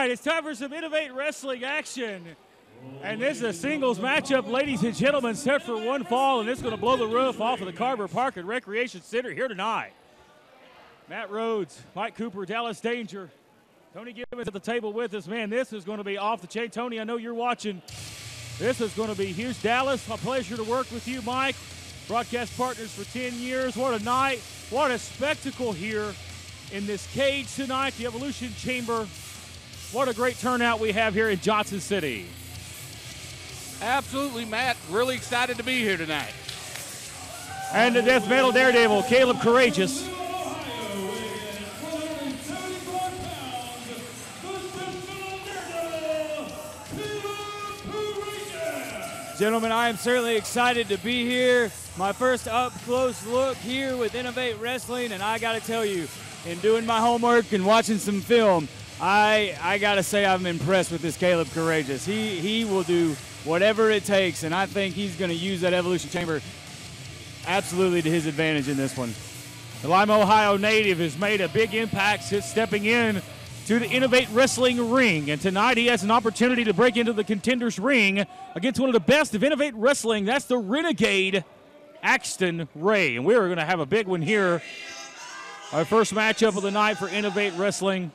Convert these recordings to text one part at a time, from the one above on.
right, it's time for some Innovate Wrestling action. And this is a singles matchup, ladies and gentlemen, set for one fall, and it's going to blow the roof off of the Carver Park and Recreation Center here tonight. Matt Rhodes, Mike Cooper, Dallas Danger, Tony Gibbons at the table with us. Man, this is going to be off the chain. Tony, I know you're watching. This is going to be huge. Dallas, a pleasure to work with you, Mike. Broadcast partners for 10 years. What a night. What a spectacle here in this cage tonight, the Evolution Chamber. What a great turnout we have here in Johnson City. Absolutely, Matt. Really excited to be here tonight. And the Death Metal Daredevil, Caleb Courageous. Gentlemen, I am certainly excited to be here. My first up-close look here with Innovate Wrestling, and I got to tell you, in doing my homework and watching some film, I got to say I'm impressed with this Caleb Courageous. He will do whatever it takes, and I think he's going to use that Evolution Chamber absolutely to his advantage in this one. The Lima, Ohio native has made a big impact since stepping in to the Innovate Wrestling ring, and tonight he has an opportunity to break into the Contenders ring against one of the best of Innovate Wrestling. That's the Renegade, Axton Ray, and we're going to have a big one here. Our first matchup of the night for Innovate Wrestling.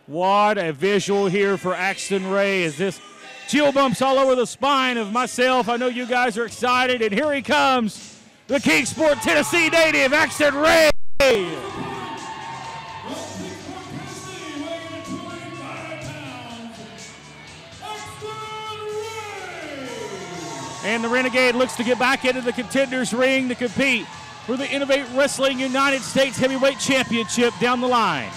What a visual here for Axton Ray as this chill bumps all over the spine of myself. I know you guys are excited, and here he comes, the Kingsport, Tennessee native, Axton Ray. And the Renegade looks to get back into the Contenders ring to compete for the Innovate Wrestling United States Heavyweight Championship down the line.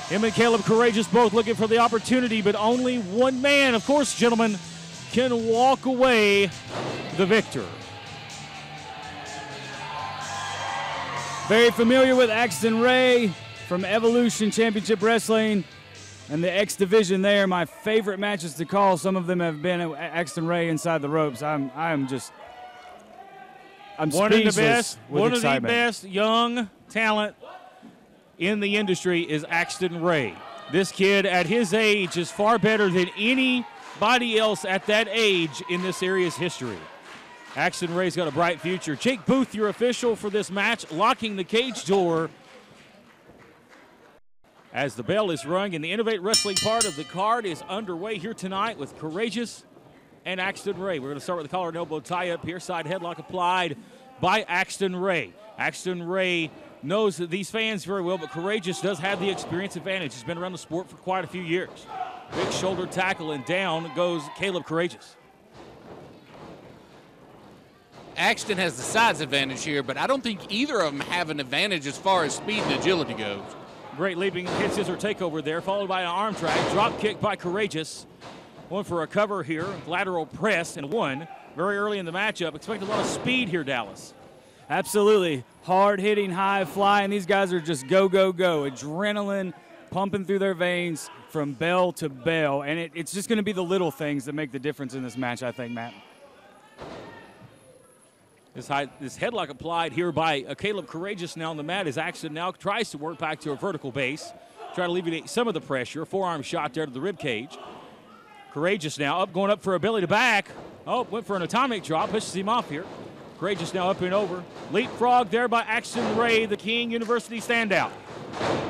Him and Caleb Courageous both looking for the opportunity, but only one man, of course, gentlemen, can walk away the victor. Very familiar with Axton Ray from Evolution Championship Wrestling and the X Division there. My favorite matches to call, some of them have been Axton Ray inside the ropes. I'm one of the excitement. best young talent in the industry is Axton Ray. This kid at his age is far better than anybody else at that age in this area's history. Axton Ray's got a bright future. Jake Booth, your official for this match, locking the cage door as the bell is rung, and the Innovate Wrestling part of the card is underway here tonight with Courageous and Axton Ray. We're going to start with the collar and elbow tie-up here. Side headlock applied by Axton Ray. Axton Ray knows these fans very well, but Courageous does have the experience advantage. He's been around the sport for quite a few years. Big shoulder tackle, and down goes Caleb Courageous. Axton has the size advantage here, but I don't think either of them have an advantage as far as speed and agility goes. Great leaping hit scissor takeover there, followed by an arm drag. Drop kick by Courageous. One for a cover here, lateral press, and one very early in the matchup. Expect a lot of speed here, Dallas. Absolutely. Hard-hitting, high-flying. These guys are just go, go, go. Adrenaline pumping through their veins from bell to bell. And it's just going to be the little things that make the difference in this match, I think, Matt. This headlock applied here by Caleb Courageous now on the mat as Axton now tries to work back to a vertical base. Try to alleviate some of the pressure. Forearm shot there to the rib cage. Courageous now going up for a belly to back. Oh, went for an atomic drop, pushes him off here. Courageous now up and over. Leapfrog there by Axton Ray, the King University standout.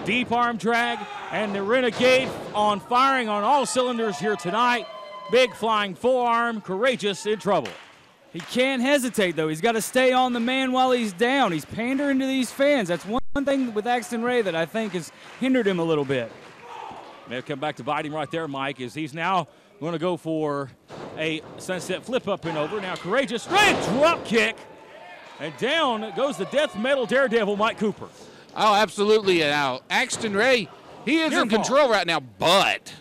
Deep arm drag, and the Renegade on firing on all cylinders here tonight. Big flying forearm, Courageous in trouble. He can't hesitate, though. He's got to stay on the man while he's down. He's pandering to these fans. That's one thing with Axton Ray that I think has hindered him a little bit. May have come back to bite him right there, Mike, as he's now going to go for a sunset flip up and over. Now Courageous, straight drop kick, and down goes the Death Metal Daredevil, Mike Cooper. Oh, absolutely. Now, Axton Ray, he is in control right now, but,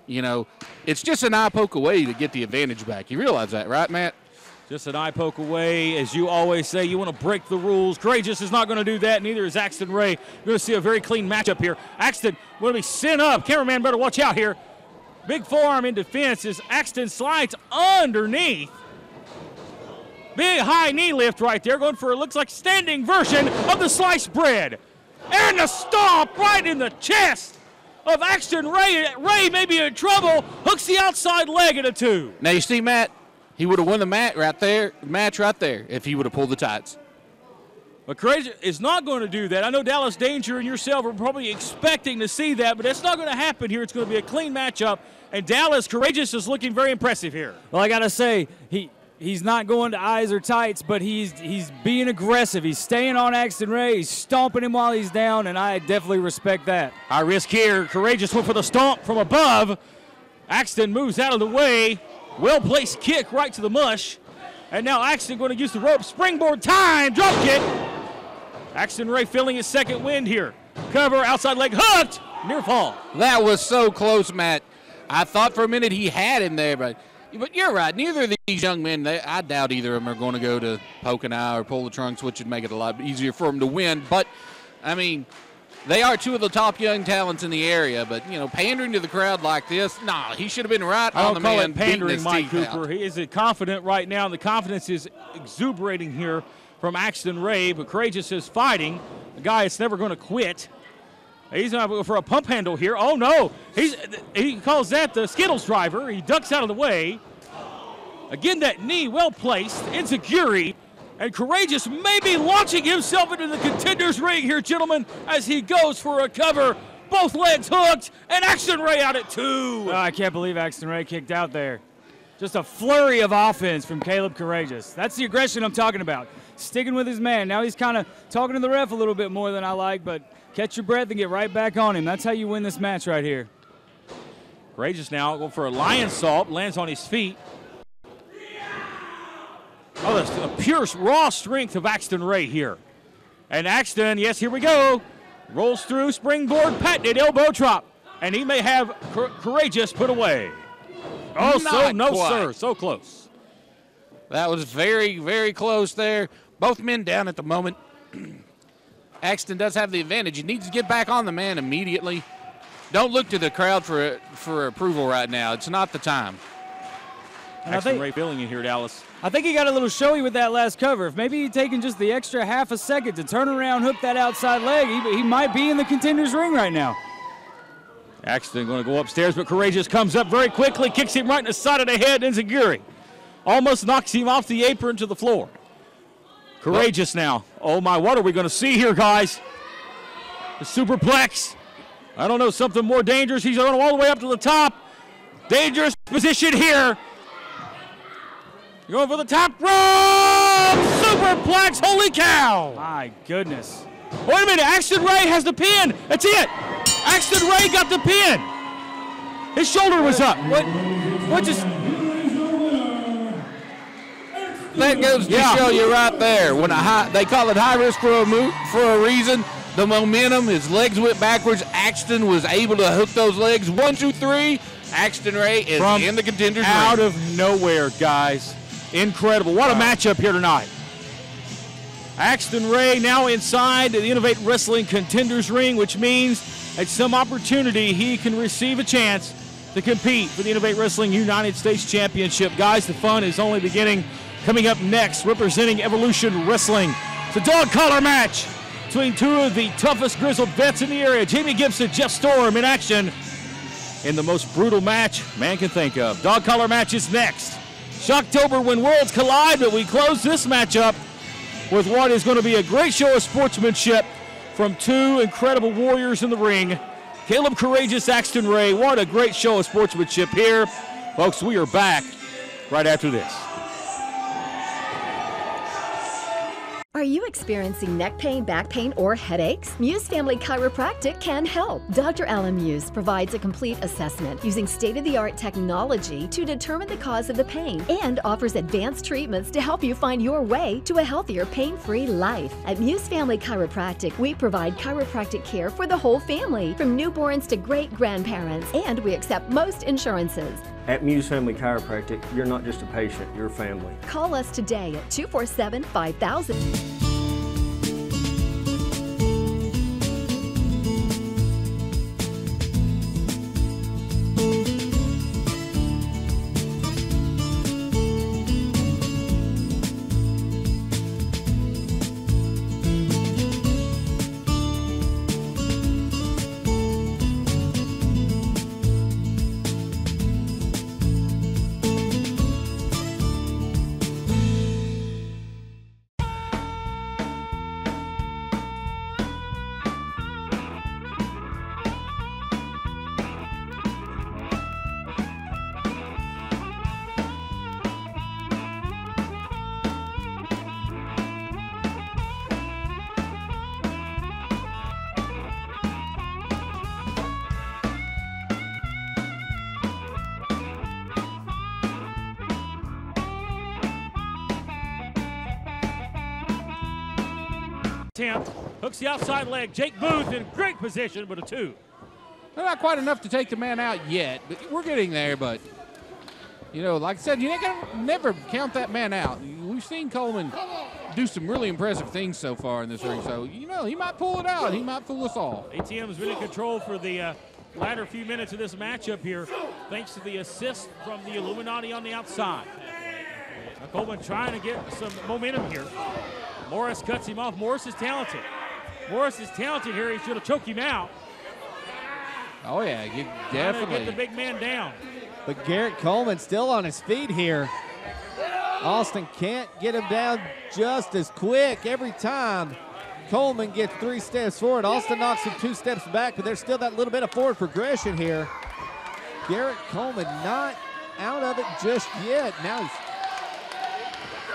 you know, it's just an eye poke away to get the advantage back. You realize that, right, Matt? Just an eye poke away. As you always say, you want to break the rules. Courageous is not going to do that, neither is Axton Ray. You're going to see a very clean matchup here. Axton going to be sent up. Cameraman better watch out here. Big forearm in defense as Axton slides underneath. Big high knee lift right there, going for, it looks like, standing version of the sliced bread. And the stomp right in the chest of Axton Ray. Ray may be in trouble. Hooks the outside leg at a 2. Now you see, Matt, he would have won the match right there if he would have pulled the tights. But Kage is not going to do that. I know Dallas Danger and yourself are probably expecting to see that, but that's not going to happen here. It's going to be a clean matchup, and Dallas Courageous is looking very impressive here. Well, I got to say, he's not going to eyes or tights, but he's being aggressive. He's staying on Axton Ray. He's stomping him while he's down, and I definitely respect that. High risk here. Courageous went for the stomp from above. Axton moves out of the way. Well-placed kick right to the mush. And now Axton going to use the rope. Springboard time. Drop kick. Axton Ray feeling his second wind here. Cover, outside leg hooked. Near fall. That was so close, Matt. I thought for a minute he had him there, but you're right. Neither of these young men, I doubt either of them are going to go to poke an eye or pull the trunks, which would make it a lot easier for them to win. But, I mean, they are two of the top young talents in the area. But, pandering to the crowd like this, he should have been right on the man. I don't call it pandering, Mike Cooper. Out. He is confident right now. The confidence is exuberating here from Axton Ray, but Courageous is fighting. The guy is never going to quit. He's going to go for a pump handle here. Oh, no. He calls that the Skittles driver. He ducks out of the way. Again, that knee well placed. Enziguri. And Courageous may be launching himself into the contender's ring here, gentlemen, as he goes for a cover. Both legs hooked, and Axton Ray out at 2. Oh, I can't believe Axton Ray kicked out there. Just a flurry of offense from Caleb Courageous. That's the aggression I'm talking about. Sticking with his man. Now he's kind of talking to the ref a little bit more than I like, but catch your breath and get right back on him. That's how you win this match right here. Courageous now going for a lion salt, lands on his feet. Oh, that's a pure raw strength of Axton Ray here. And Axton, yes, here we go. Rolls through, springboard, patented elbow drop. And he may have Courageous put away. Oh, sir, so close. That was very, very close there. Both men down at the moment. Axton does have the advantage. He needs to get back on the man immediately. Don't look to the crowd for approval right now. It's not the time. Axton Ray feeling it here, Dallas. I think he got a little showy with that last cover. If maybe he'd taken just the extra half a second to turn around, hook that outside leg, he might be in the contender's ring right now. Axton going to go upstairs, but Courageous comes up very quickly, kicks him right in the side of the head. Enziguri almost knocks him off the apron to the floor. Courageous now. Oh, my, what are we going to see here, guys? The superplex. I don't know, something more dangerous. He's going all the way up to the top. Dangerous position here. Going for the top rope. Superplex. Holy cow. My goodness. Wait a minute. Axton Ray has the pin. That's it. Axton Ray got the pin. His shoulder was up. What just... That goes to show you right there. When they call it high risk for a reason. The momentum, his legs went backwards. Axton was able to hook those legs. 1, 2, 3. Axton Ray is in the contender's ring. Out of nowhere, guys. Incredible. What a matchup here tonight. Axton Ray now inside the Innovate Wrestling Contenders Ring, which means at some opportunity he can receive a chance to compete for the Innovate Wrestling United States Championship. Guys, the fun is only beginning. Coming up next, representing Evolution Wrestling, it's a dog collar match between two of the toughest grizzled vets in the area. Jamie Gibson, Jeff Storm in action in the most brutal match man can think of. Dog collar match is next. Shocktober when worlds collide, but we close this matchup with what is going to be a great show of sportsmanship from two incredible warriors in the ring. Caleb Courageous, Axton Ray. What a great show of sportsmanship here. Folks, we are back right after this. Are you experiencing neck pain, back pain, or headaches? Muse Family Chiropractic can help. Dr. Alan Muse provides a complete assessment using state-of-the-art technology to determine the cause of the pain and offers advanced treatments to help you find your way to a healthier, pain-free life. At Muse Family Chiropractic, we provide chiropractic care for the whole family, from newborns to great-grandparents, and we accept most insurances. At Muse Family Chiropractic, you're not just a patient, you're a family. Call us today at 247-5000. attempt. Hooks the outside leg. Jake Booth in great position, but a 2. Well, not quite enough to take the man out yet, but we're getting there. But, you know, like I said, you ain't going to never count that man out. We've seen Coleman do some really impressive things so far in this ring. So, you know, he might pull it out. He might fool us all. ATM's been in control for the latter few minutes of this matchup here, thanks to the assist from the Illuminati on the outside. Now Coleman trying to get some momentum here. Morris cuts him off. Morris is talented. Morris is talented here. He's going to choke him out. Oh, yeah, definitely. Get the big man down. But Garrett Coleman still on his feet here. Austin can't get him down just as quick every time. Coleman gets 3 steps forward. Austin knocks him 2 steps back, but there's still that little bit of forward progression here. Garrett Coleman not out of it just yet. Now he's...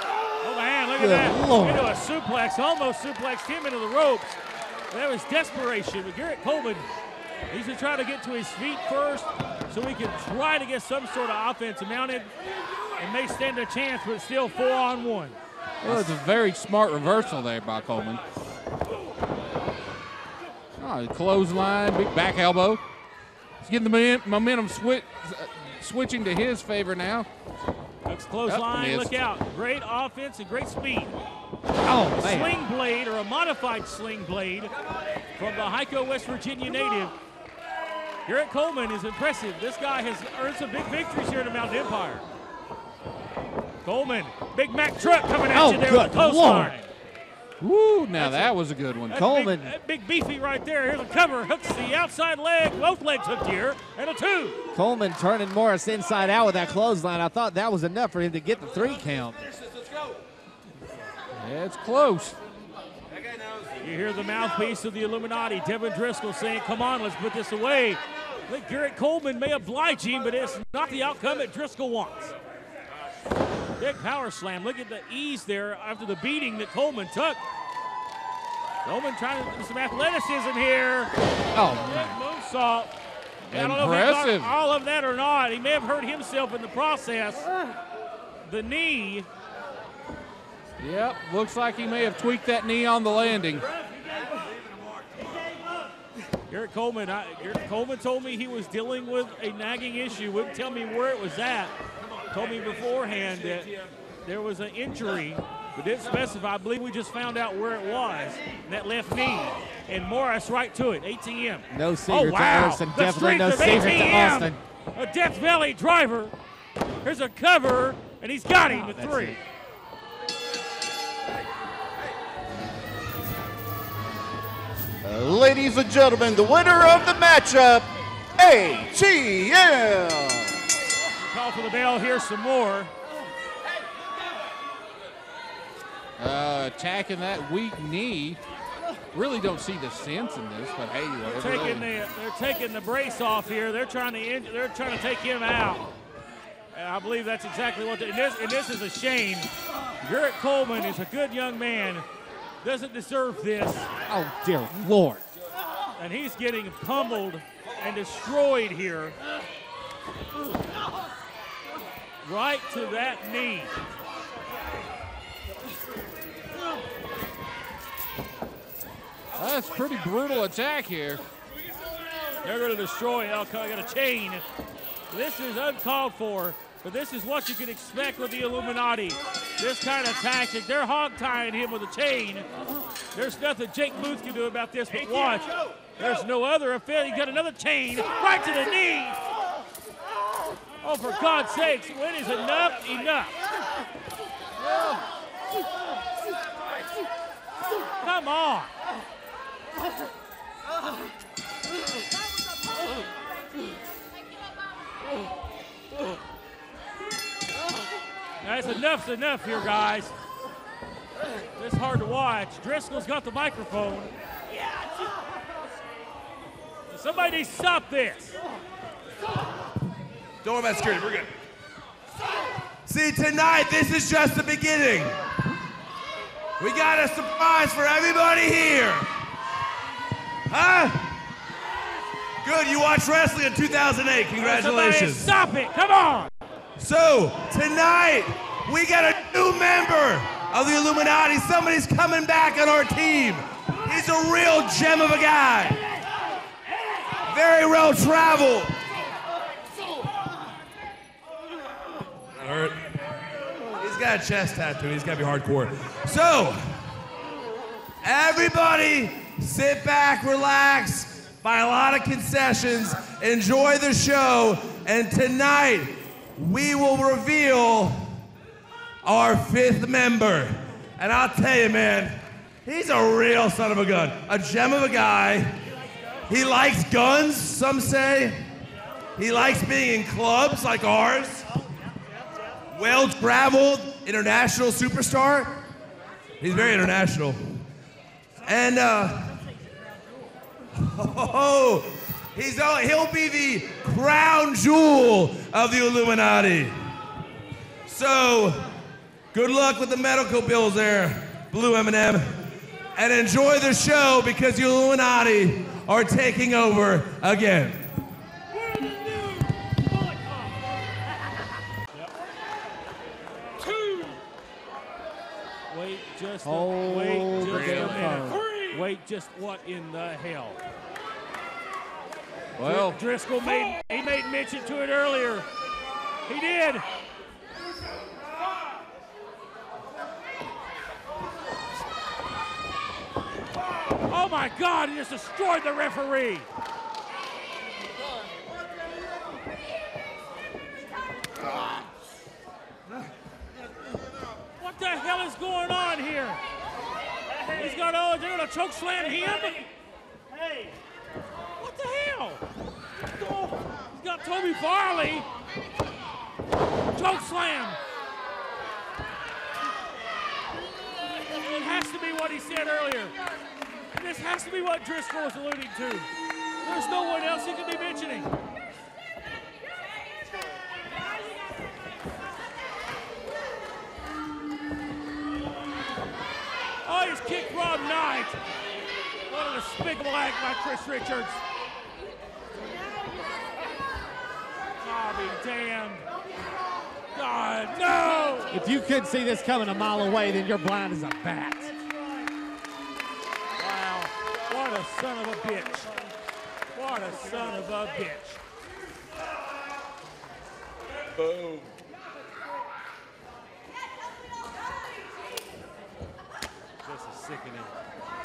Oh, man, look at that. Lord. Into a suplex, almost suplexed him into the ropes. That was desperation, but Garrett Coleman, he's going to try to get to his feet first so he can try to get some sort of offense mounted and may stand a chance, but still 4-on-1. Well, it's a very smart reversal there by Coleman. Oh, clothesline, big back elbow. He's getting the momentum switching to his favor now. Hooks clothesline, look out. Great offense and great speed. Oh, a man. sling blade, or a modified sling blade from the Hyco, West Virginia native. Garrett Coleman is impressive. This guy has earned some big victories here in the Mountain Empire. Coleman, Big Mac truck coming at you there with the clothesline. Woo, now that was a good one. Coleman. Big beefy right there. Here's a cover. Hooks the outside leg. Both legs hooked here. And a 2. Coleman turning Morris inside out with that clothesline. I thought that was enough for him to get the 3 count. Yeah, it's close. You hear the mouthpiece of the Illuminati, Devin Driscoll, saying, come on, let's put this away. I think Garrett Coleman may oblige him, but it's not the outcome that Driscoll wants. Big power slam. Look at the ease there after the beating that Coleman took. Coleman trying to do some athleticism here. Oh, Moonsault. I don't know if he got all of that or not. He may have hurt himself in the process. The knee. Yep, looks like he may have tweaked that knee on the landing. Garrett Coleman told me he was dealing with a nagging issue. Wouldn't tell me where it was at. Told me beforehand that there was an injury, but didn't specify. I believe we just found out where it was, that left knee. And Morris right to it, ATM. no secret to Anderson. The Definitely no strength of secret to ATM. Austin. A Death Valley driver. Here's a cover, and he's got him with That's 3. it. Ladies and gentlemen, the winner of the matchup, ATM. Call for the bell here some more. Attacking that weak knee. Really don't see the sense in this, but hey, They're taking the brace off here. They're trying to take him out. And I believe that's exactly what and this is a shame. Garrett Coleman is a good young man. Doesn't deserve this. Oh, dear Lord. And he's getting pummeled and destroyed here. Right to that knee. That's a pretty brutal attack here. They're going to destroy it. I got a chain. This is uncalled for, but this is what you can expect with the Illuminati. This kind of tactic. They're hog-tying him with a chain. There's nothing Jake Booth can do about this, but watch. There's no other effect. He got another chain right to the knee. Oh, for God's sakes, when is enough? Enough. Come on. That's enough's enough here, guys. It's hard to watch. Driscoll's got the microphone. Somebody needs to stop this. Don't worry about security, we're good. See, tonight, this is just the beginning. We got a surprise for everybody here. Huh? Good, you watched wrestling in 2008, congratulations. Stop it, come on. So, tonight, we got a new member of the Illuminati. Somebody's coming back on our team. He's a real gem of a guy. Very well traveled. Hurt. He's got a chest tattoo. He's got to be hardcore. So, everybody sit back, relax, buy a lot of concessions, enjoy the show, and tonight we will reveal our 5th member. And I'll tell you, man, he's a real son of a gun. A gem of a guy. He likes guns, some say. He likes being in clubs like ours. Well-traveled, international superstar. He's very international. And he'll be the crown jewel of the Illuminati. So, good luck with the medical bills there, Blue M&M. And enjoy the show because the Illuminati are taking over again. Wait just what in the hell? Well, Driscoll made mention to it earlier. He did. Oh my God, he just destroyed the referee. What the hell is going on here? He's got Owens, they're gonna choke slam him? Hey! What the hell? He's got Toby Farley. Choke slam. It has to be what he said earlier. And this has to be what Driscoll was alluding to. There's no one else he could be mentioning. Oh, he's kicked Rob Knight. What a despicable act by Chris Richards. Oh, be damned. God, no! If you couldn't see this coming a mile away, then you're blind as a bat. Wow, what a son of a bitch. What a son of a bitch. boom. This is sickening.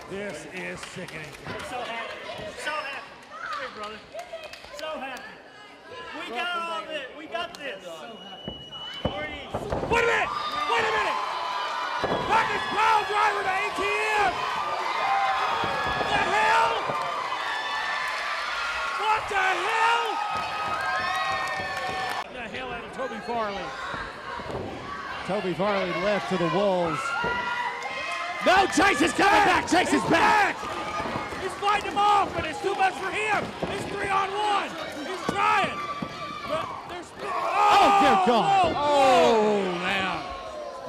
This is sickening. I'm so happy. So happy. Come here, brother. So happy. We got all of it. We got this. So happy. Wait a minute! Wait a minute! Bucket's pile driver to ATM! What the hell? What the hell? What the hell out of Toby Farley? Toby Farley left to the Wolves. No, Chase is coming back. Chase is back. He's fighting him off, but it's too much for him. It's 3-on-1. He's trying. But there's... Oh, dear God. Oh, man.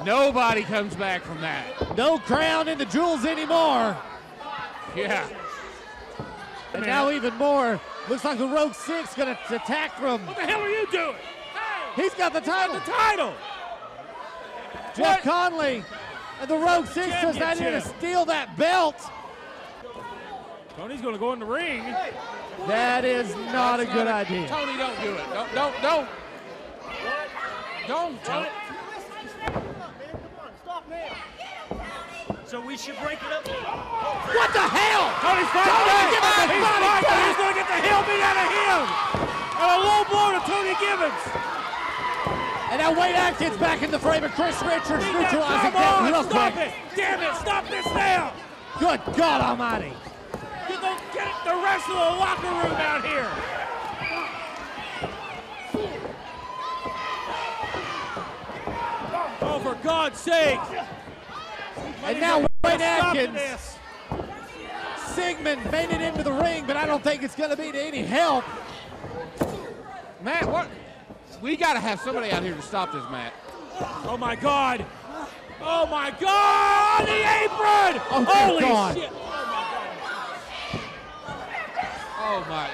Nobody comes back from that. No crown in the jewels anymore. Yeah. And now even more. Looks like the Rogue Six going to attack from... What the hell are you doing? Hey, he's got the title. the title. Jeff Connelly and the Rogue Six just not here to steal that belt. Tony's going to go in the ring. That is not a good idea. Tony, don't do it. Don't, Tony. So we should break it up. What the hell? Tony's fighting. He's going to get the hell beat out of him. And a low blow to Tony Gibbons. And now Wade Atkins back in the frame of Chris Richards neutralizing that real Stop quick. it. Damn it. Stop this now. Good God almighty. Get the rest of the locker room out here. Oh, for God's sake. And now Wade Atkins. Sigmund made it into the ring, but I don't think it's going to be to any help. Matt, what? We got to have somebody out here to stop this, Matt. Oh, my God. Oh, my God. The apron. Oh, holy God. shit. Oh, my.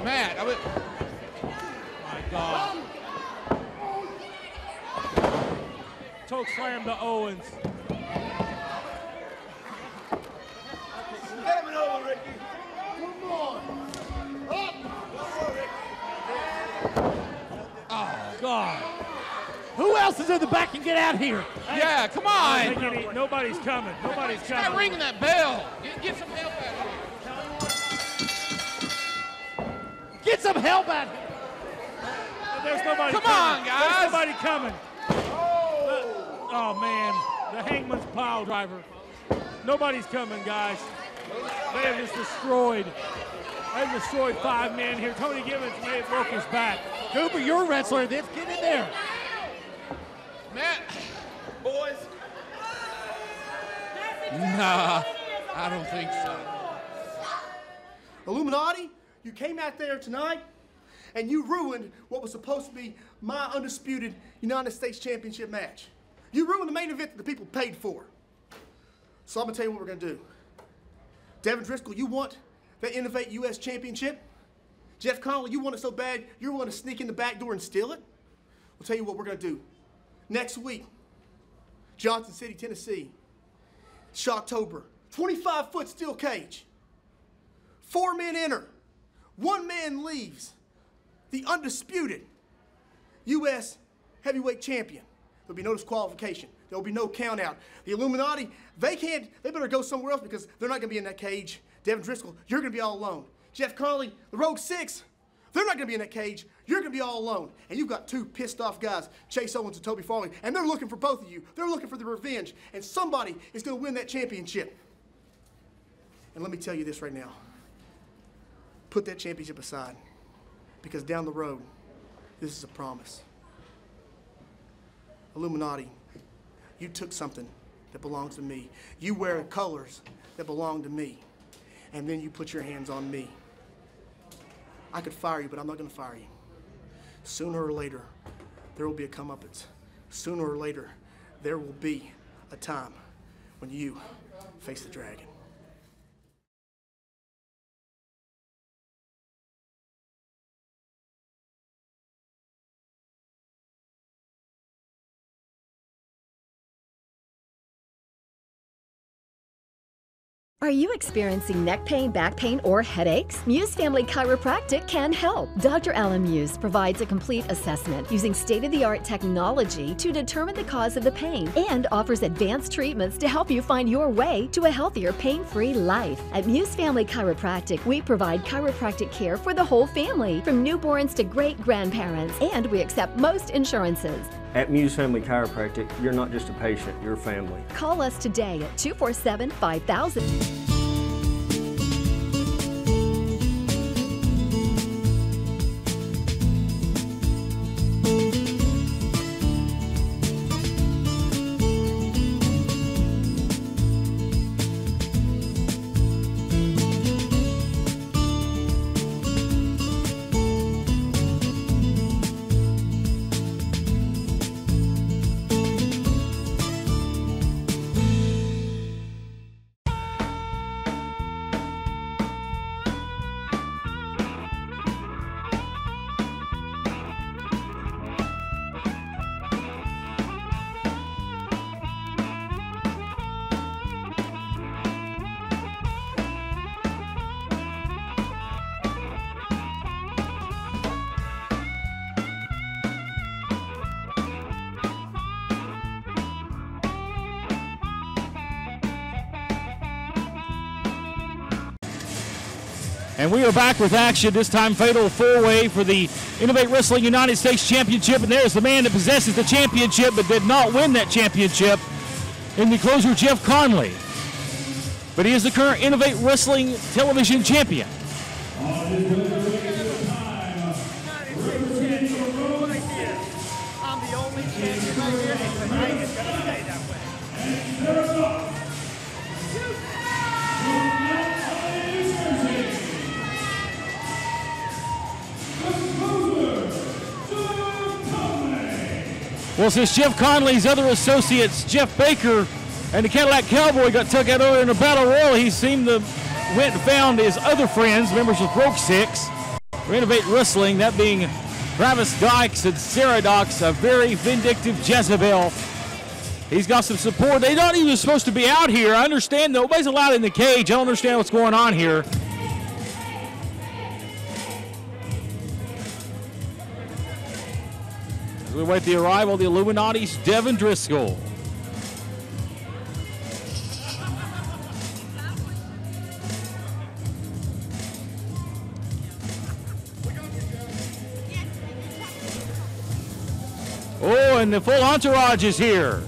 Matt, I mean. My God. Choke slam to Owens. Get him over, Ricky. Come on. Up. Oh, God. Who else is in the back and get out here? Yeah, come on. Nobody's coming. Nobody's coming. Stop ringing that bell. Get some help out here. Get some help out here. There's nobody Come coming. on, guys. There's nobody coming. Oh, man. The Hangman's pile driver. Nobody's coming, guys. They have just destroyed. They've destroyed 5 men here. Tony Gibbons may have broke his back. Cooper, you're a wrestler. Let's get in there. Matt. Boys. Nah, I don't think so. Illuminati, you came out there tonight and you ruined what was supposed to be my undisputed United States Championship match. You ruined the main event that the people paid for. So I'm gonna tell you what we're gonna do. Devin Driscoll, you want the Innovate US Championship? Jeff Connelly, you want it so bad, you're willing to sneak in the back door and steal it? We'll tell you what we're gonna do. Next week, Johnson City, Tennessee, Shocktober, 25-foot steel cage. 4 men enter, 1 man leaves. The undisputed U.S. heavyweight champion. There'll be no disqualification. There'll be no count out. The Illuminati, they better go somewhere else because they're not gonna be in that cage. Devin Driscoll, you're gonna be all alone. Jeff Connelly, the Rogue Six, they're not gonna be in that cage. You're gonna be all alone. And you've got 2 pissed off guys, Chase Owens and Toby Farley, and they're looking for both of you. They're looking for the revenge, and somebody is gonna win that championship. And let me tell you this right now. Put that championship aside, because down the road, this is a promise. Illuminati, you took something that belongs to me. You wear colors that belong to me, and then you put your hands on me. I could fire you, but I'm not gonna fire you. Sooner or later, there will be a comeuppance. Sooner or later, there will be a time when you face the dragon. Are you experiencing neck pain, back pain, or headaches? Muse Family Chiropractic can help. Dr. Alan Muse provides a complete assessment using state-of-the-art technology to determine the cause of the pain and offers advanced treatments to help you find your way to a healthier, pain-free life. At Muse Family Chiropractic, we provide chiropractic care for the whole family, from newborns to great-grandparents, and we accept most insurances. At Muse Family Chiropractic, you're not just a patient, you're a family. Call us today at 247-5000. And we are back with action, this time fatal four-way for the Innovate Wrestling United States Championship. And there's the man that possesses the championship but did not win that championship in the closer, Jeff Connelly. But he is the current Innovate Wrestling Television Champion. I'm the only champion right here, and tonight is going to stay that way. Well, since Jeff Connelly's other associates, Jeff Baker and the Cadillac Cowboy, got took out earlier in the Battle Royal, he seemed to went and found his other friends, members of Rogue Six, for Innovate Wrestling, that being Travis Dykes and Sarah Dykes, a very vindictive Jezebel. He's got some support. They're not even supposed to be out here. I understand nobody's allowed in the cage. I don't understand what's going on here. As we wait the arrival of the Illuminati's Devin Driscoll. Oh, and the full entourage is here.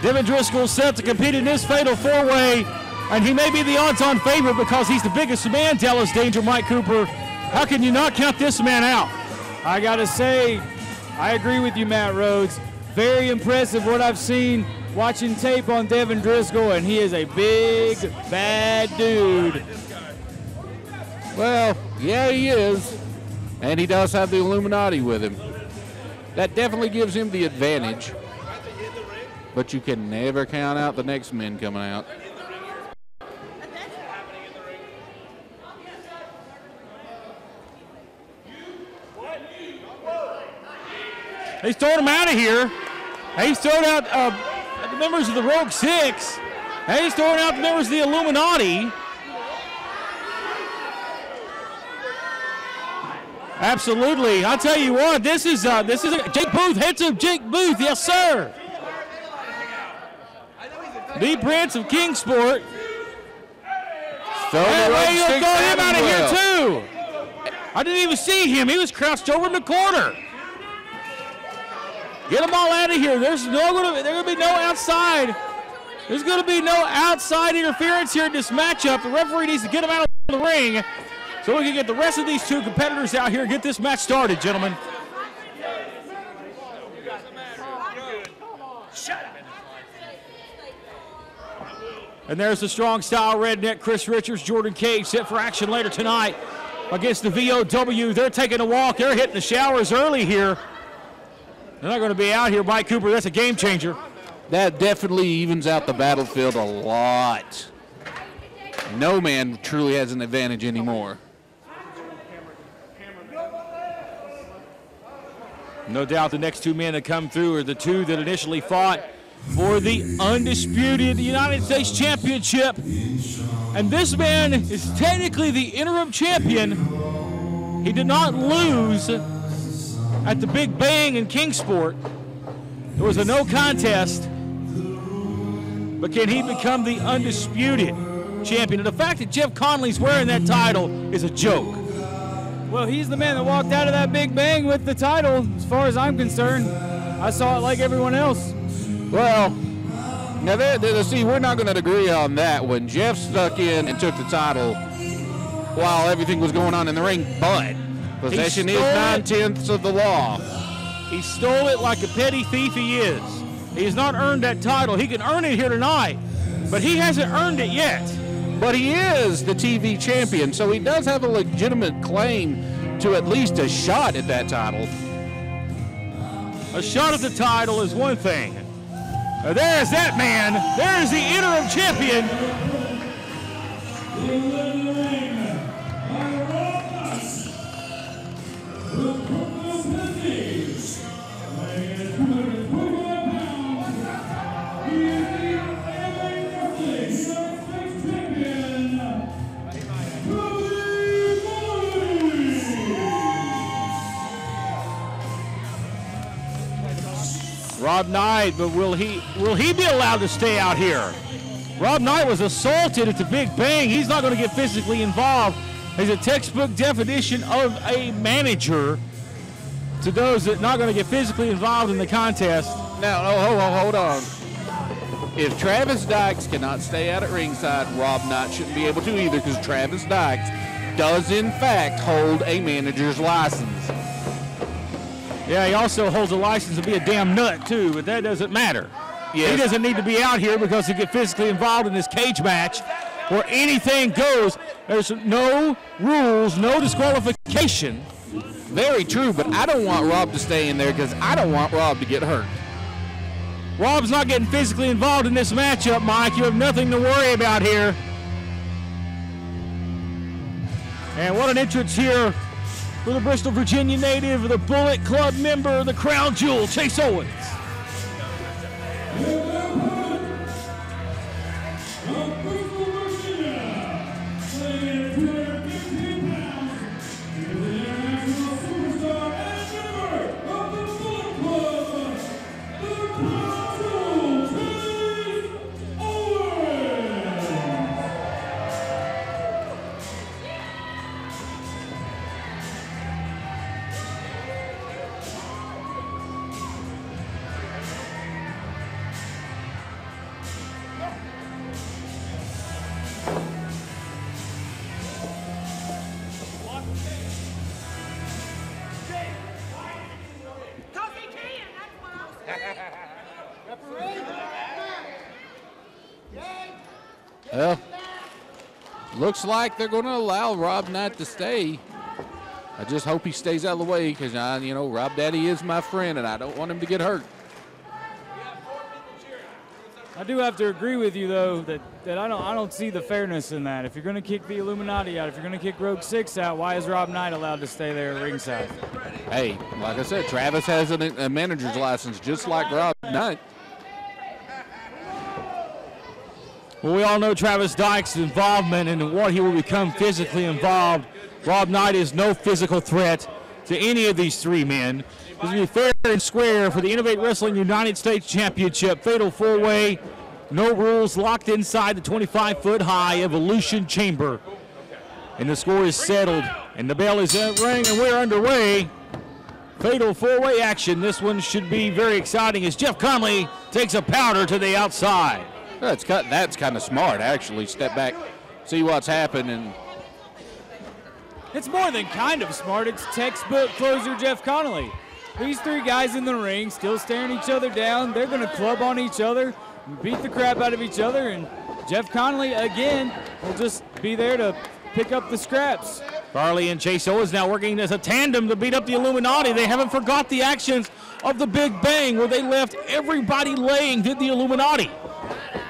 Devin Driscoll set to compete in this fatal four-way, and he may be the odds-on favorite because he's the biggest man, Dallas Danger Mike Cooper. How can you not count this man out? I gotta say, I agree with you, Matt Rhodes. Very impressive what I've seen watching tape on Devin Driscoll, and he is a big, bad dude. Well, yeah, he is. And he does have the Illuminati with him. That definitely gives him the advantage. But you can never count out the next men coming out. He's throwing him out of here. He's throwing out the members of the Rogue Six. He's throwing out the members of the Illuminati. Absolutely. I'll tell you what, this is Jake Booth, heads up Jake Booth, yes sir. The Prince of Kingsport. Throw him out of here too. I didn't even see him. He was crouched over in the corner. Get them all out of here. There's going to be no outside. There's going to be no outside interference here in this matchup. The referee needs to get them out of the ring so we can get the rest of these two competitors out here and get this match started, gentlemen. And there's the strong style redneck Chris Richards, Jordan Kage set for action later tonight against the VOW. They're taking a walk. They're hitting the showers early here. They're not going to be out here. Mike Cooper, that's a game changer. That definitely evens out the battlefield a lot. No man truly has an advantage anymore. No doubt the next two men that come through are the two that initially fought for the undisputed United States Championship. And this man is technically the interim champion. He did not lose at the Big Bang in Kingsport. It was a no contest. But can he become the undisputed champion? And the fact that Jeff Connelly's wearing that title is a joke. Well, he's the man that walked out of that Big Bang with the title, as far as I'm concerned. I saw it like everyone else. Well, now see, we're not going to agree on that. When Jeff stuck in and took the title while everything was going on in the ring, but possession is 9/10 of the law. He stole it like a petty thief he is. He has not earned that title. He can earn it here tonight, but he hasn't earned it yet. But he is the TV champion, so he does have a legitimate claim to at least a shot at that title. A shot at the title is one thing. There's that man. There's the interim champion. Rob Knight, but will he be allowed to stay out here? Rob Knight was assaulted at the Big Bang. He's not going to get physically involved. He's a textbook definition of a manager to those that are not going to get physically involved in the contest. Now, hold on. If Travis Dykes cannot stay out at ringside, Rob Knight shouldn't be able to either, because Travis Dykes does in fact hold a manager's license. Yeah, he also holds a license to be a damn nut, too, but that doesn't matter. Yes. He doesn't need to be out here because he get physically involved in this cage match where anything goes. There's no rules, no disqualification. Very true, but I don't want Rob to stay in there because I don't want Rob to get hurt. Rob's not getting physically involved in this matchup, Mike. You have nothing to worry about here. And what an entrance here for the Bristol, Virginia native, the Bullet Club member, the crown jewel, Chase Owens. Well, looks like they're going to allow Rob Knight to stay. I just hope he stays out of the way because, Rob Daddy is my friend, and I don't want him to get hurt. I do have to agree with you, though, that I don't see the fairness in that. If you're going to kick the Illuminati out, if you're going to kick Rogue 6 out, why is Rob Knight allowed to stay there at ringside? Hey, like I said, Travis has a manager's license just like Rob Knight. Well, we all know Travis Dyke's involvement and what he will become physically involved. Rob Knight is no physical threat to any of these three men. This will be fair and square for the Innovate Wrestling United States Championship. Fatal four-way, no rules, locked inside the 25-foot high Evolution Chamber. And the score is settled, and the bell is ring, and we're underway. Fatal four-way action. This one should be very exciting as Jeff Connelly takes a powder to the outside. That's kind of smart, actually. Step back, see what's happening. It's more than kind of smart. It's textbook closer Jeff Connelly. These three guys in the ring still staring each other down. They're going to club on each other, beat the crap out of each other, and Jeff Connelly, again, will just be there to pick up the scraps. Farley and Chase Owens now working as a tandem to beat up the Illuminati. They haven't forgot the actions of the Big Bang where they left everybody laying, did the Illuminati.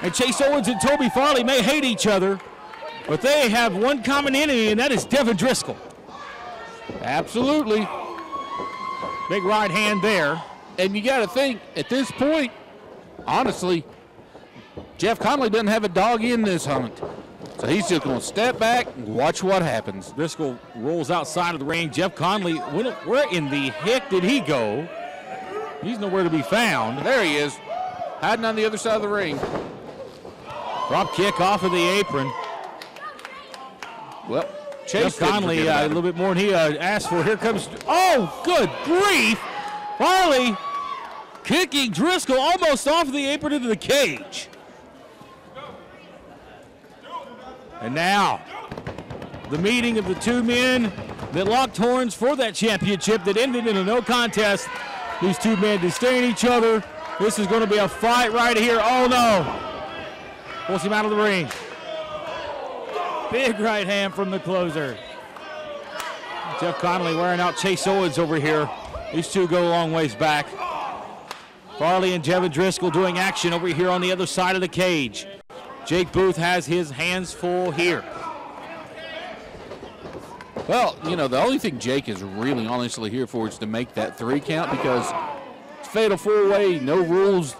And Chase Owens and Toby Farley may hate each other, but they have one common enemy, and that is Devin Driscoll. Absolutely. Big right hand there. And you got to think, at this point, honestly, Jeff Connelly doesn't have a dog in this hunt. So he's just going to step back and watch what happens. Driscoll rolls outside of the ring. Jeff Connelly, where in the heck did he go? He's nowhere to be found. There he is, hiding on the other side of the ring. Drop kick off of the apron. Well, Jeff Connelly a little bit more than he asked for. Here comes, oh, good grief. Farley kicking Driscoll almost off of the apron into the cage. And now, the meeting of the two men that locked horns for that championship that ended in a no contest. These two men disdain each other. This is going to be a fight right here. Oh, no. Pulls him out of the ring. Big right hand from the closer. Jeff Connelly wearing out Chase Owens over here. These two go a long ways back. Farley and Devin Driscoll doing action over here on the other side of the cage. Jake Booth has his hands full here. Well, the only thing Jake is really honestly here for is to make that 3 count because it's fatal four-way, no rules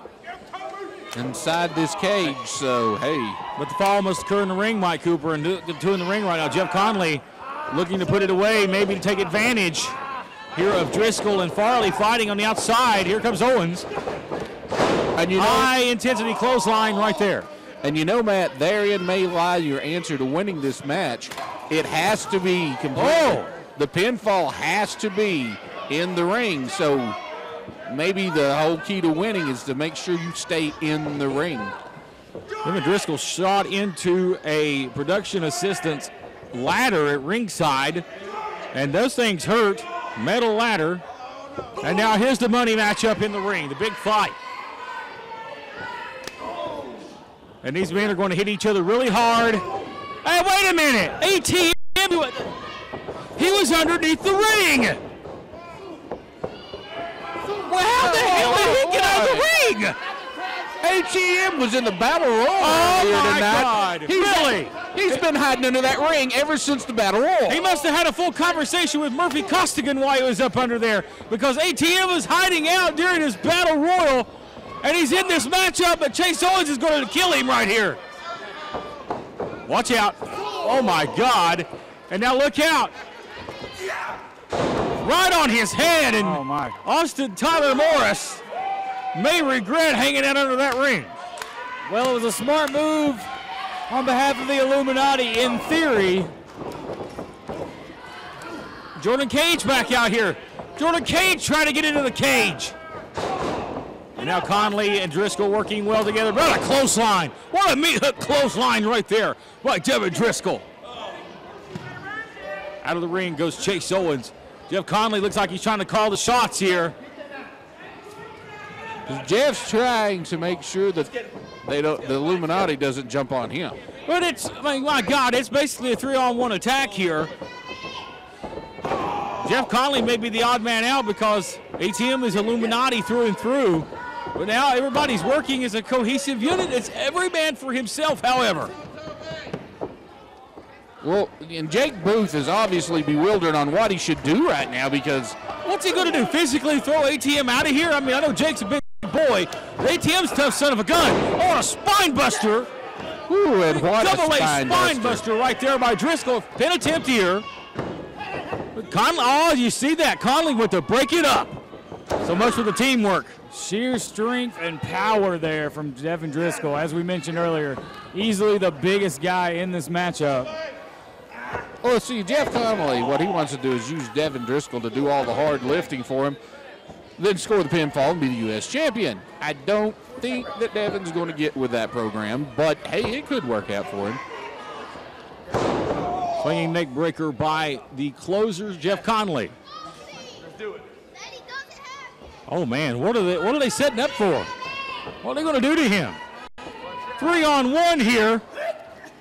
inside this cage, so hey. But the fall must occur in the ring, Mike Cooper, and two in the ring right now. Jeff Connelly looking to put it away, maybe to take advantage here of Driscoll and Farley fighting on the outside. Here comes Owens. And high-intensity clothesline right there. And Matt, therein may lie your answer to winning this match. It has to be complete. Oh! The pinfall has to be in the ring, so maybe the whole key to winning is to make sure you stay in the ring. Devin Driscoll shot into a production assistant's ladder at ringside, and those things hurt. Metal ladder. And now here's the money matchup in the ring, the big fight. And these men are going to hit each other really hard. Hey, wait a minute. ATM, he was underneath the ring. Well, how the hell did he get out of the ring? ATM was in the battle royal. Oh, my God. Really? He's been hiding under that ring ever since the battle royal. He must have had a full conversation with Murphy Costigan while he was up under there, because ATM was hiding out during his battle royal, and he's in this matchup, but Chase Owens is going to kill him right here. Watch out. Oh, my God. And now look out. Right on his head, and Austin Tyler Morris may regret hanging out under that ring. Well, it was a smart move on behalf of the Illuminati, in theory. Jordan Cage back out here. Jordan Cage trying to get into the cage. And now Connelly and Driscoll working well together. What a clothesline. What a meat hook clothesline right there by Devin Driscoll. Out of the ring goes Chase Owens. Jeff Connelly looks like he's trying to call the shots here. Jeff's trying to make sure that the Illuminati doesn't jump on him. But it's, I mean, my God, it's basically a 3-on-1 attack here. Jeff Connelly may be the odd man out because ATM is Illuminati through and through. But now everybody's working as a cohesive unit. It's every man for himself, however. Well, and Jake Booth is obviously bewildered on what he should do right now, because what's he going to do? Physically throw ATM out of here? I mean, I know Jake's a big boy. ATM's a tough son of a gun. Oh, a spine buster. Ooh, and what Double a spine buster right there by Driscoll. Pin attempt here. But Connelly, oh, you see that? Connelly went to break it up. So much for the teamwork. Sheer strength and power there from Devin Driscoll. As we mentioned earlier, easily the biggest guy in this matchup. Well, see, Jeff Connelly, what he wants to do is use Devin Driscoll to do all the hard lifting for him, then score the pinfall and be the U.S. champion. I don't think that Devin's going to get with that program, but, hey, it could work out for him. Swinging neck breaker by the closers, Jeff Connelly. Oh, man, what are they setting up for? What are they going to do to him? 3-on-1 here.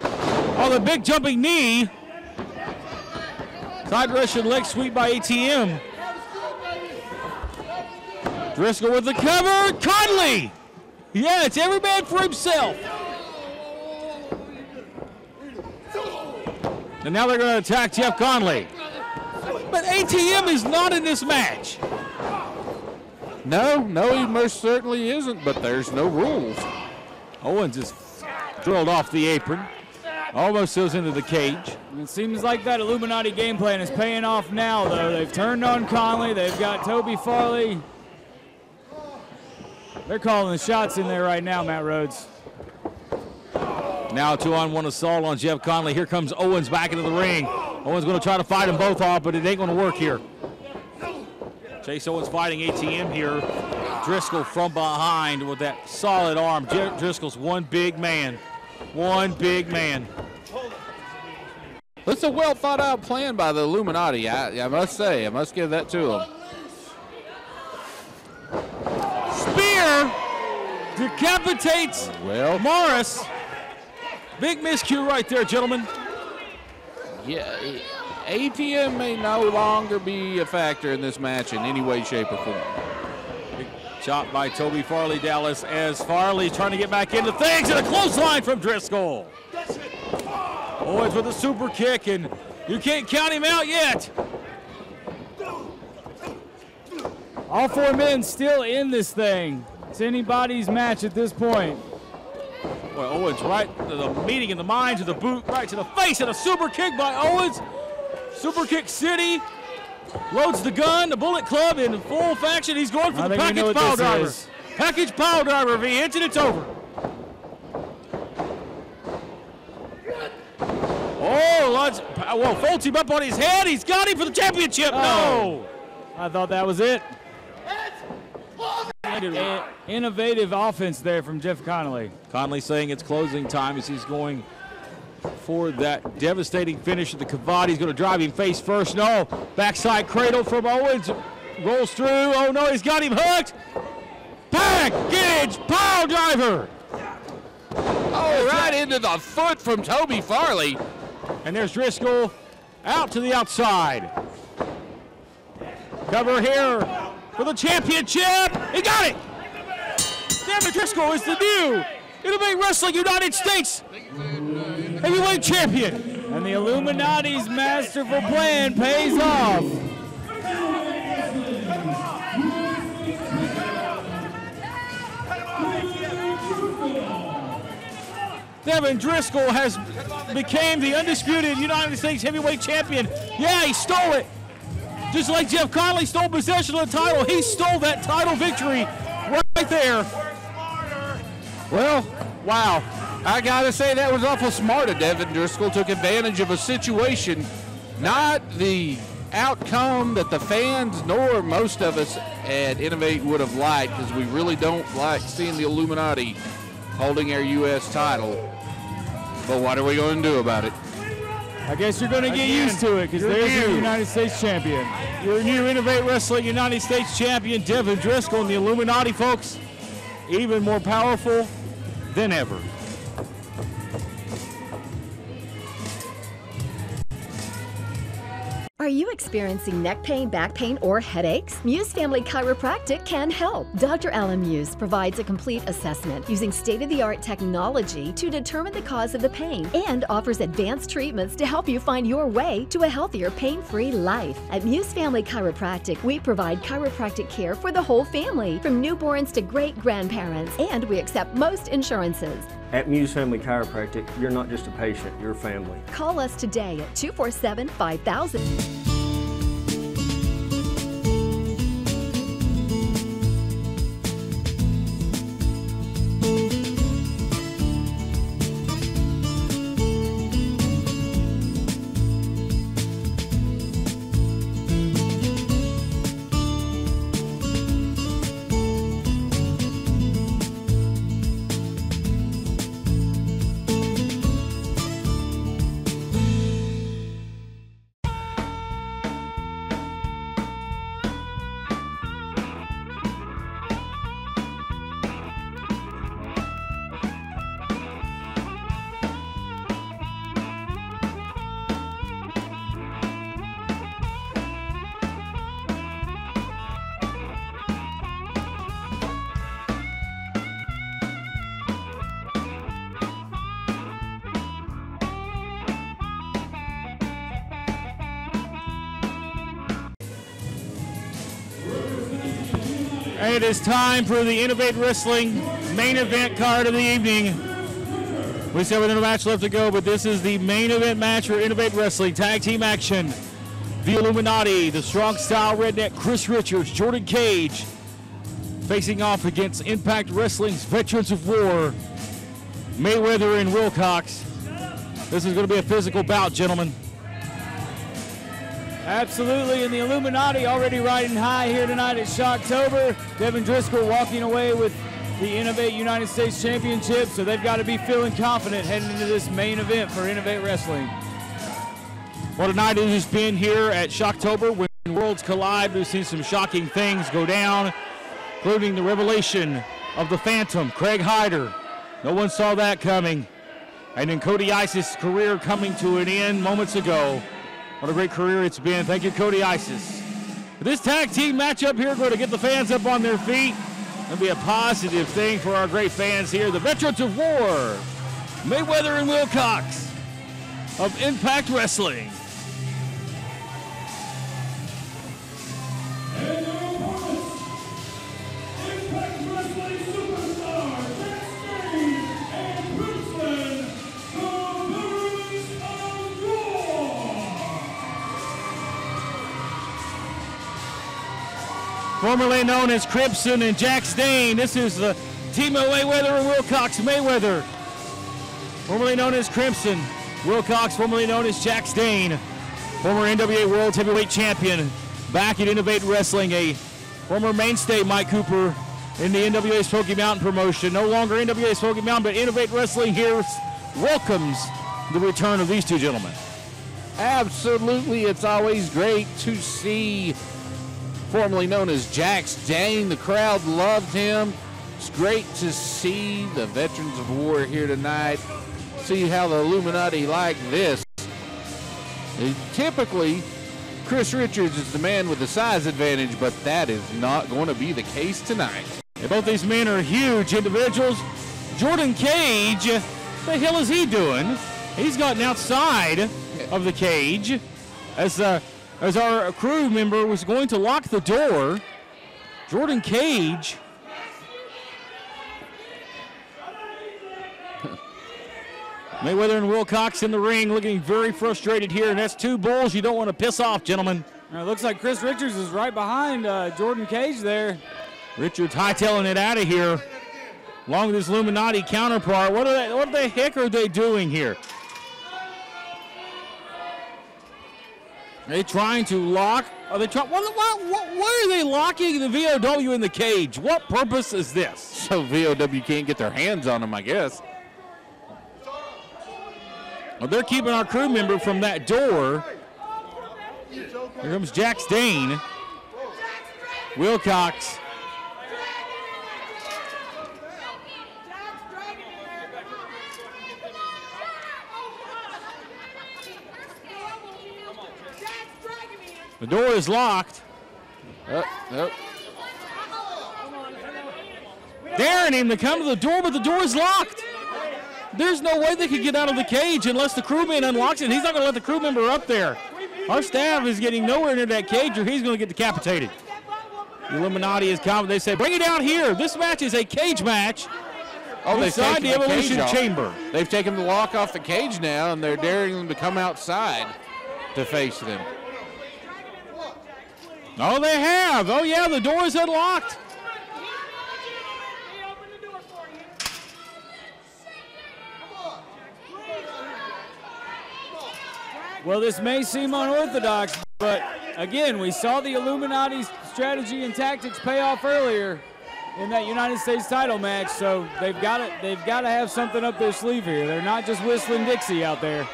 Oh, the big jumping knee. Side Russian leg sweep by ATM. Driscoll with the cover. Connelly. Yeah, it's every man for himself. And now they're going to attack Jeff Connelly. But ATM is not in this match. No, he most certainly isn't, but there's no rules. Owens is drilled off the apron. Almost goes into the cage. It seems like that Illuminati game plan is paying off now, though. They've turned on Connelly. They've got Toby Farley. They're calling the shots in there right now, Matt Rhodes. Now a 2-on-1 assault on Jeff Connelly. Here comes Owens back into the ring. Owens going to try to fight them both off, but it ain't going to work here. Chase Owens fighting ATM here. Driscoll from behind with that solid arm. Driscoll's one big man. One big man. It's a well thought out plan by the Illuminati, I must say. I must give that to them. Spear decapitates Morris. Big miscue right there, gentlemen. Yeah, ATM may no longer be a factor in this match in any way, shape, or form. Big chop by Toby Farley, Dallas, as Farley trying to get back into things, and a clothesline from Driscoll. Owens with a super kick, and you can't count him out yet. All four men still in this thing. It's anybody's match at this point. Boy, Owens right to the meeting in the minds of the boot, right to the face, and a super kick by Owens. Super kick city. Loads the gun, the Bullet Club in full faction. He's going for the package pile driver. Package pile driver. If he hits it, it's over. Oh, folds him up on his head. He's got him for the championship. No. I thought that was it. Innovative offense there from Jeff Connelly. Connelly saying it's closing time as he's going for that devastating finish of the Kavod. He's going to drive him face first. No. Backside cradle from Owens. Rolls through. Oh, no, he's got him hooked. Package pile driver. Oh, right into the foot from Toby Farley. And there's Driscoll out to the outside. Cover here for the championship. He got it. There Devin Driscoll is the new Innovate Wrestling United States Heavyweight Champion. And the Illuminati's masterful plan pays off. Devin Driscoll has became the undisputed United States Heavyweight Champion. Yeah, he stole it. Just like Jeff Connelly stole possession of the title, he stole that title victory right there. Well, wow. I got to say that was awful smart of Devin Driscoll. Took advantage of a situation, not the outcome that the fans nor most of us at Innovate would have liked, because we really don't like seeing the Illuminati holding our U.S. title. But what are we going to do about it? I guess you're going to get used to it, because there's your United States champion. Your new Innovate Wrestling United States Champion, Devin Driscoll, and the Illuminati, folks, even more powerful than ever. Are you experiencing neck pain, back pain, or headaches? Muse Family Chiropractic can help. Dr. Alan Muse provides a complete assessment using state-of-the-art technology to determine the cause of the pain and offers advanced treatments to help you find your way to a healthier, pain-free life. At Muse Family Chiropractic, we provide chiropractic care for the whole family, from newborns to great-grandparents, and we accept most insurances. At Muse Family Chiropractic, you're not just a patient, you're family. Call us today at 247-5000. And it is time for the Innovate Wrestling main event card of the evening. We still have another match left to go, but this is the main event match for Innovate Wrestling tag team action. The Illuminati, the strong style redneck Chris Richards, Jordan Kage, facing off against Impact Wrestling's Veterans of War, Mayweather and Wilcox. This is going to be a physical bout, gentlemen. Absolutely, and the Illuminati already riding high here tonight at Shocktober. Devin Driscoll walking away with the Innovate United States Championship, so they've got to be feeling confident heading into this main event for Innovate Wrestling. What a night it has been here at Shocktober. When worlds collide, we've seen some shocking things go down, including the revelation of the Phantom, Craig Hyder. No one saw that coming. And then Cody Isis' career coming to an end moments ago. What a great career it's been. Thank you, Cody Isis. This tag team matchup here going to get the fans up on their feet. It'll be a positive thing for our great fans here. The Veterans of War, Mayweather and Wilcox of Impact Wrestling. And their opponents, Impact Wrestling superstar Axton and Princeton, the Veterans of War. Formerly known as Crimson and Jack Stain, this is the team of Mayweather and Wilcox. Mayweather, formerly known as Crimson. Wilcox, formerly known as Jack Stain. Former NWA World Heavyweight Champion. Back at Innovate Wrestling, a former mainstay, Mike Cooper, in the NWA Smoky Mountain promotion. No longer NWA Smoky Mountain, but Innovate Wrestling here welcomes the return of these two gentlemen. Absolutely, it's always great to see formerly known as Jack Stain. The crowd loved him. It's great to see the Veterans of War here tonight. See how the Illuminati like this. Typically, Chris Richards is the man with the size advantage, but that is not going to be the case tonight. And both these men are huge individuals. Jordan Kage, what the hell is he doing? He's gotten outside of the cage as our crew member was going to lock the door. Jordan Kage. Mayweather and Wilcox in the ring looking very frustrated here, and that's two bulls you don't want to piss off, gentlemen. It looks like Chris Richards is right behind Jordan Kage there. Richards hightailing it out of here, along with his Illuminati counterpart. What the heck are they doing here? Are they trying to lock? Are they trying? Why are they locking the VOW in the cage? What purpose is this? So VOW can't get their hands on him, I guess. Well, they're keeping our crew member from that door. Here comes Jack Stain. Wilcox. The door is locked. Daring him to come to the door, but the door is locked. There's no way they could get out of the cage unless the crewman unlocks it. He's not going to let the crew member up there. Our staff is getting nowhere near that cage or he's going to get decapitated. The Illuminati is confident. They say, bring it out here. This match is a cage match. Oh, they've inside the Evolution Chamber. They've taken the lock off the cage now, and they're daring them to come outside to face them. Oh, they have. Oh, yeah, the door is unlocked. Well, this may seem unorthodox, but again, we saw the Illuminati's strategy and tactics pay off earlier in that United States title match, so they've got to have something up their sleeve here. They're not just whistling Dixie out there.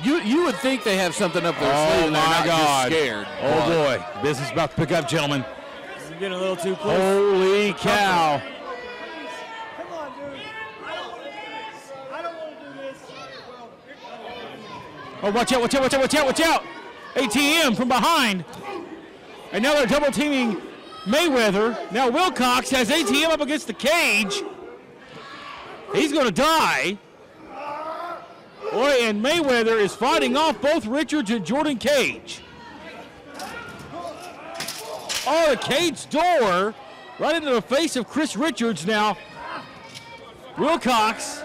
You would think they have something up their sleeve and they're not just scared. Oh, boy. Business is about to pick up, gentlemen. This is getting a little too close. Holy cow. Oh, watch out, watch out, watch out, watch out, watch out. ATM from behind. And now they're double teaming Mayweather. Now Wilcox has ATM up against the cage. He's going to die. Boy, and Mayweather is fighting off both Richards and Jordan Kage. Oh, the cage door right into the face of Chris Richards now. Wilcox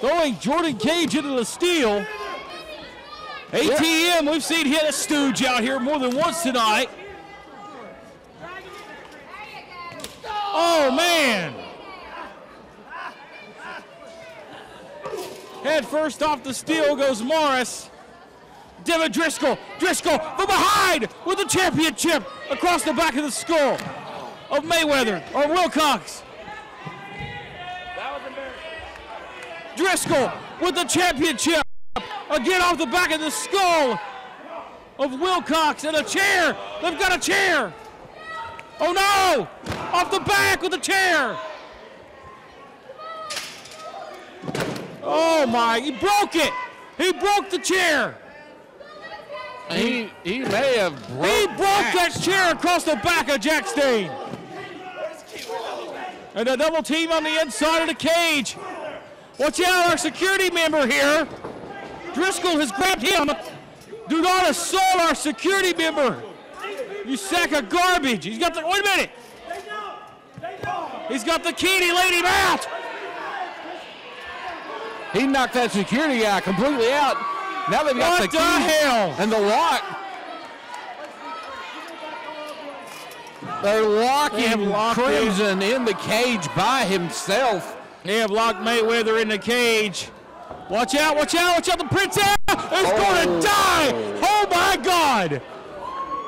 throwing Jordan Kage into the steel. ATM, we've seen hit a stooge out here more than once tonight. Oh, man. Head first off the steel goes Morris. Devin Driscoll from behind with the championship across the back of the skull of Mayweather or Wilcox. Driscoll with the championship again off the back of the skull of Wilcox and a chair. They've got a chair. Oh no! Off the back with the chair. Oh my, he broke it. He broke the chair. He may have broke He broke that chair across the back of Jack Stain. And a double team on the inside of the cage. Watch out, our security member here. Driscoll has grabbed him. Do not assault our security member. You sack of garbage. He's got the, wait a minute. He's got the key and he laid him out. He knocked that security guy completely out. Now they've got What the the key hell? and the lock. They're locking Crimson in the cage by himself. They have locked Mayweather in the cage. Watch out, watch out, watch out. The princess is going to die. Oh, my God.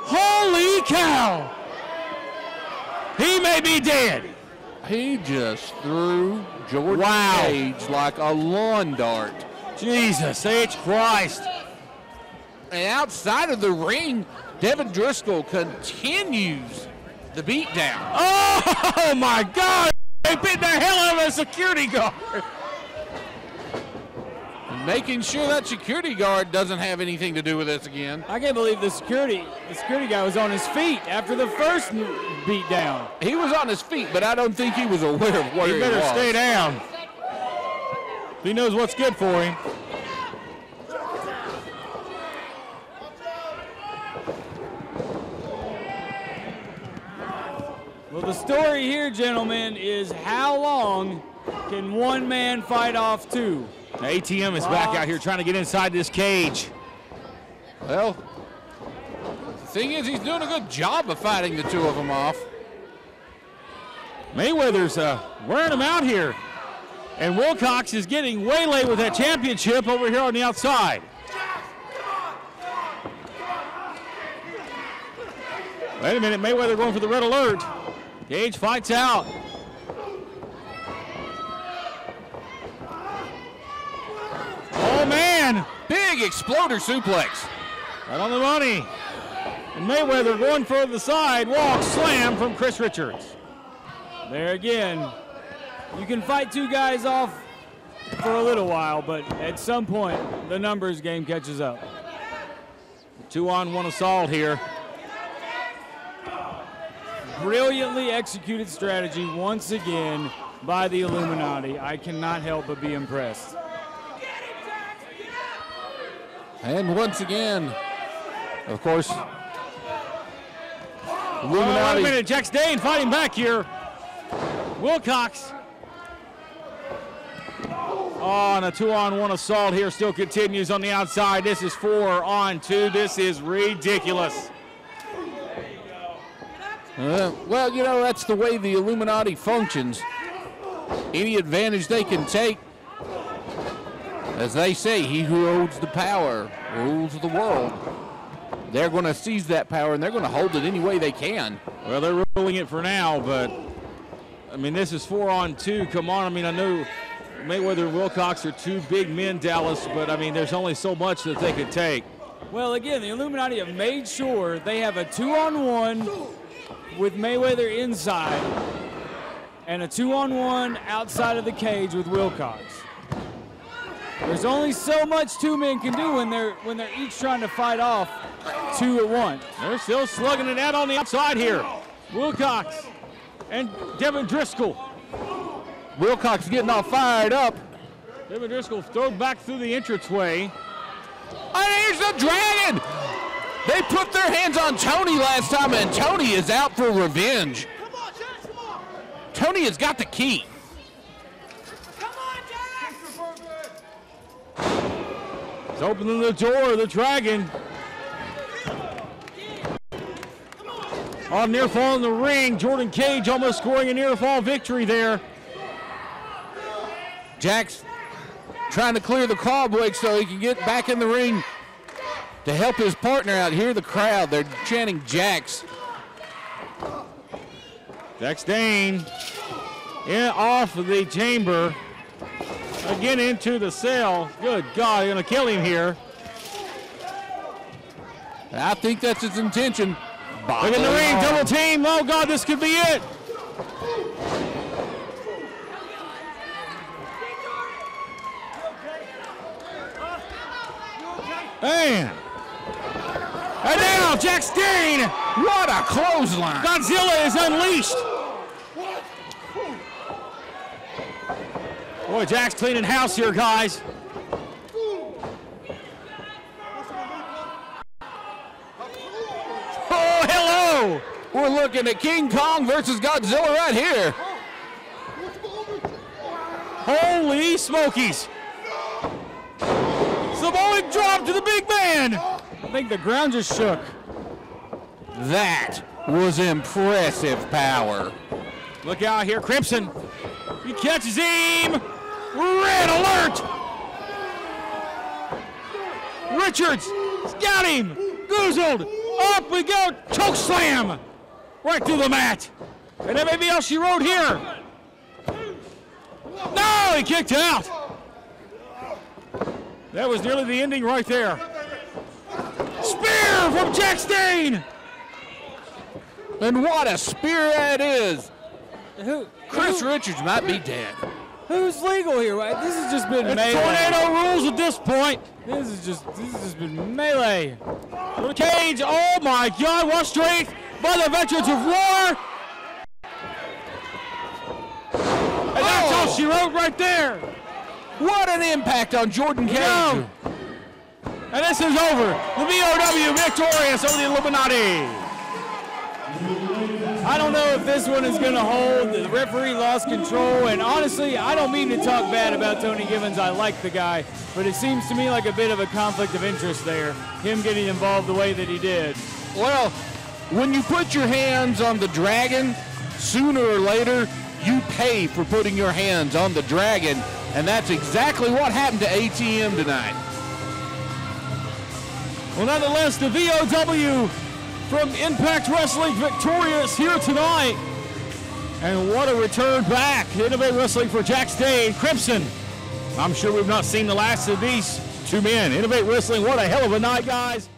Holy cow. He may be dead. He just threw Jordan Kage like a lawn dart. Jesus H. Christ. And outside of the ring, Devin Driscoll continues the beatdown. Oh, my God. They beat the hell out of a security guard. making sure that security guard doesn't have anything to do with this again. I can't believe the security guy was on his feet after the first beat down. He was on his feet, but I don't think he was aware of where he was. He better stay down. He knows what's good for him. Well, the story here, gentlemen, is how long can one man fight off two? The ATM is back out here trying to get inside this cage. Well, the thing is, he's doing a good job of fighting the two of them off. Mayweather's wearing him out here. And Wilcox is getting waylaid with that championship over here on the outside. Wait a minute, Mayweather going for the red alert. Kage fights out. Oh, man. Big exploder suplex. Right on the money. And Mayweather going for the sidewalk slam from Chris Richards. There again. You can fight two guys off for a little while, but at some point, the numbers game catches up. 2-on-1 assault here. Brilliantly executed strategy once again by the Illuminati. I cannot help but be impressed. And once again, of course, Wait Illuminati. a minute, Jax Dane fighting back here. Wilcox. On a 2-on-1 assault here, still continues on the outside. This is 4-on-2. This is ridiculous. Well, you know, that's the way the Illuminati functions. Any advantage they can take, as they say, he who holds the power rules the world. They're going to seize that power, and they're going to hold it any way they can. Well, they're ruling it for now, but, I mean, this is 4-on-2. Come on, I mean, I know Mayweather and Wilcox are two big men, Dallas, but, I mean, there's only so much that they could take. Well, again, the Illuminati have made sure they have a 2-on-1 with Mayweather inside and a 2-on-1 outside of the cage with Wilcox. There's only so much two men can do when they're each trying to fight off two at once. They're still slugging it out on the outside here. Wilcox and Devin Driscoll. Wilcox getting all fired up. Devin Driscoll thrown back through the entranceway. And here's the Dragon! They put their hands on Tony last time, and Tony is out for revenge. Come on, Jax, come on. Tony has got the key. Come on, Jax. He's opening the door, the Dragon. On near fall in the ring, Jordan Kage almost scoring a near fall victory there. Jax trying to clear the cobweb so he can get back in the ring to help his partner out. Hear the crowd, they're chanting Jax. Jax Dane off of the chamber. Again into the cell. Good God, they're going to kill him here. I think that's his intention. Look in the ring, double team. Oh God, this could be it. Man. And now Jax Dane. What a clothesline. Godzilla is unleashed. Boy, Jax cleaning house here, guys. Oh, hello. We're looking at King Kong versus Godzilla right here. Holy smokies. Samoan drop to the big man. I think the ground just shook. That was impressive power. Look out here, Crimson. He catches him. Red alert. Richards got him. Goozled. Up we go. Choke slam. Right through the mat. And that may be all she wrote here. No, he kicked out. That was nearly the ending right there. Spear from Jax Dane. And what a spear that is. Chris Richards might be dead. Who's legal here? This has just been It's melee. tornado rules at this point. This has just been melee. To the cage. Oh my God! What strength by the veterans of war. And that's all she wrote right there. What an impact on Jordan Cage. No. And this is over. The VOW victorious over the Illuminati. I don't know if this one is going to hold. The referee lost control, and honestly, I don't mean to talk bad about Tony Givens. I like the guy, but it seems to me like a bit of a conflict of interest there, him getting involved the way that he did. Well, when you put your hands on the dragon, sooner or later, you pay for putting your hands on the dragon, and that's exactly what happened to ATM tonight. Well, nonetheless, the VOW from Impact Wrestling victorious here tonight. And what a return back. Innovate Wrestling for Jack Stay, Crimson. I'm sure we've not seen the last of these two men. Innovate Wrestling, what a hell of a night, guys.